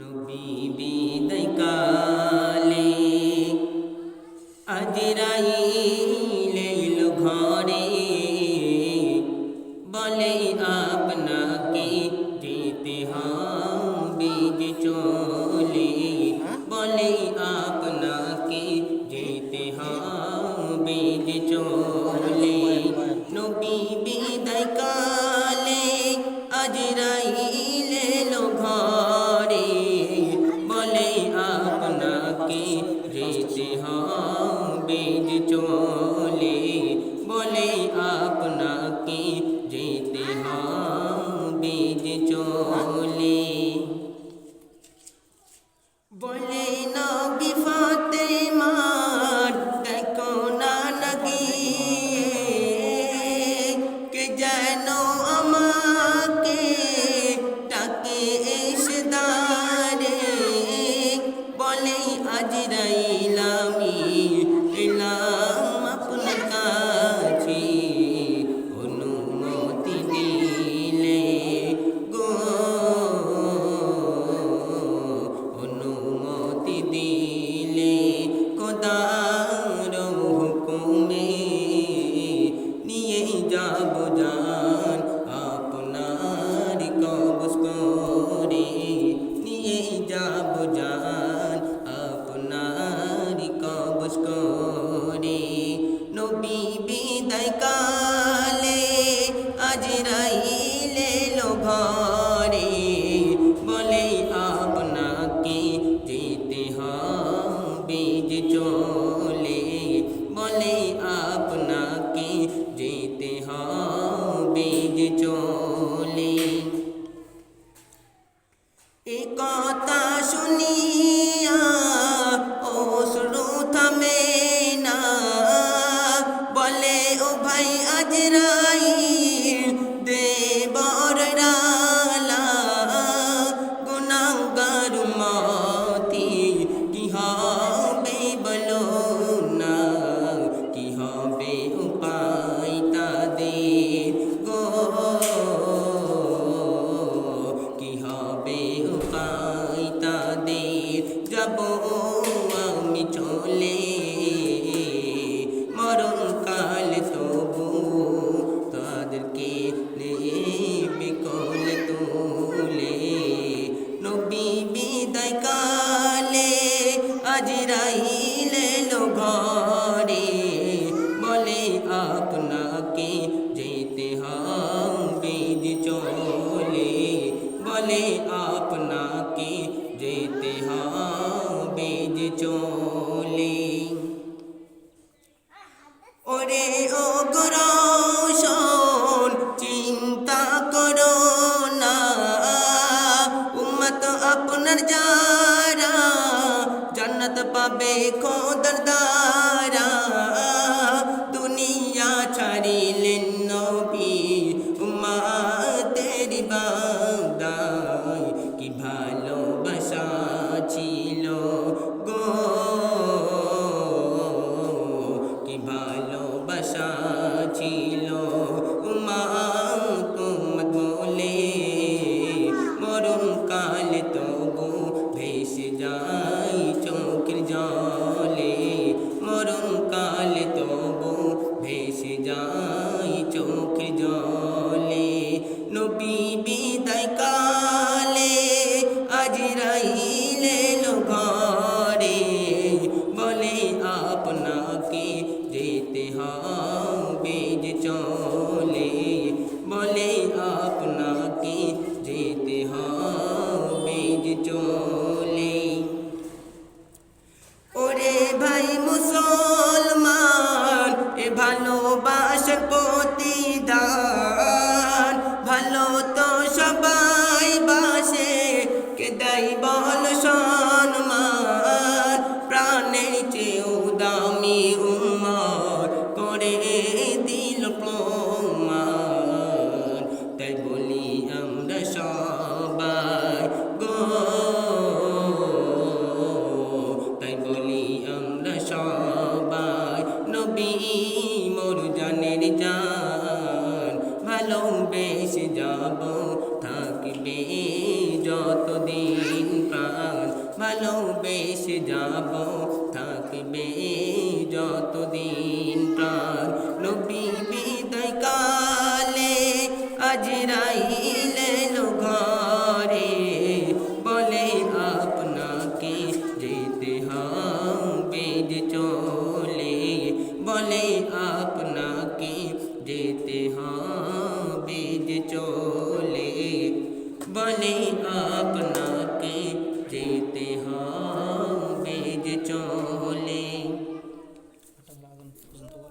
নবী বিদায় কালে আজরাইল এলো ঘরে, বলে আপনাকে যেতে হবে যে চলে, বলে আপনাকে যেতে হবে যে চলে। নবী বিদায় কালে আজরাইল এলো ঘরে, বলে আপনাকে যেতে হবে যে চলে, বলে আপনাকে যেতে হবে যে চলে। বলে নবী ফাতেমার দেখো না লাগিয়ে, কে যেন আমাকে ডাকে এসে দাঁড়ে, বলে আজরাইল আমি এলাম আপনার কাছে, অনুমতি দিলে গো, অনুমতি দিলে খোদার হুকুমে নিয়ে যাব জান আপনার কবজ করে, নিয়ে যাব জান আপনার কবজ করে। নবী বিদায় কালে আজরাইল এলো ঘরে, বলে আপনাকে যেতে হবে যে চলে, বলে আপনাকে যেতে হবে যে চলে। এ কথা শুনিয়া অশ্রু থামে না, বলে ও ভাই আজরাইল দে বররালা, গুনাহগার উম্মতি কি হবে বলো না, কি হবে উপায় তাদের গো, কি হবে উপায় তাদের। যাব আমি চলে মরণ কাল তবু তাদেরকে নেবে কোলে তুলে। নবী বিদায় কালে আজরাইল এলো ঘরে, বলে আপনাকে যেতে হবে যে চলে, বলে আপনাকে যেতে হবে যে চলে। ওরে ও গরৌশন চিন্তা করো না, উম্মত আপনার যারা জান্নাত পাবে খোদার দ্বারা। দুনিয়া ছাড়িলেন নবী উম্মতের বান্দায়, কি ভালোবাসা ছিল গো, কি ভালোবাসা ছিল উম্মত বলে। মরণ কালে তবু ভেসে যায় চোখের জলে, মরণ কালে তবু ভেসে যায় চোখের জলে। নবী বিদায় কালে আজরাইল এলো ঘরে, বলে আপনাকে যেতে হবে যে চলে, বলে আপনাকে যেতে হবে যে চলে। ওরে ভাই মুসলমান এ ভালোবাসার প্রতিদান, ভালো তো সবাই বাসে কে দেয় বল সম্মান, প্রাণের চেয়েও দামি উম্মত করে দিল প্রমাণ। তাই বলি আমরা সবাই গো, তাই বলি আমরা সবাই নবী মোর জানের জান, ভালোবেসে যাব থাকবে যতদিন প্রাণ। ভালোবেসে যাব থাকবে যতদিন প্রাণ। নবী বিদায় কালে আজরাইল